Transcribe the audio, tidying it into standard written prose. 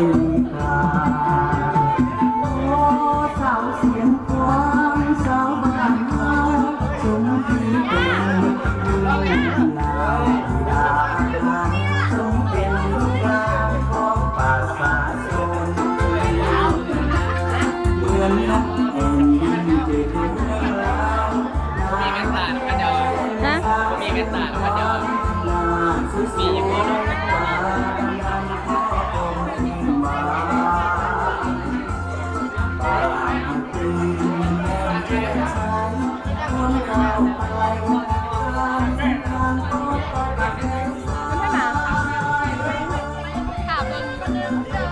มีค่าโอ้สาวเสียงกวางสาวบ้านเฮาสมที่เป็นลูกนางดาสมเป็นลูกหลานของป่าสาชนเหมือนนักแผ่นดินจะถึงเรา มีเมตตาแล้วก็เดิน ฮะ มีเมตตาแล้วก็เดินมีอย่างนี้ด้วยไม่มาถามเลย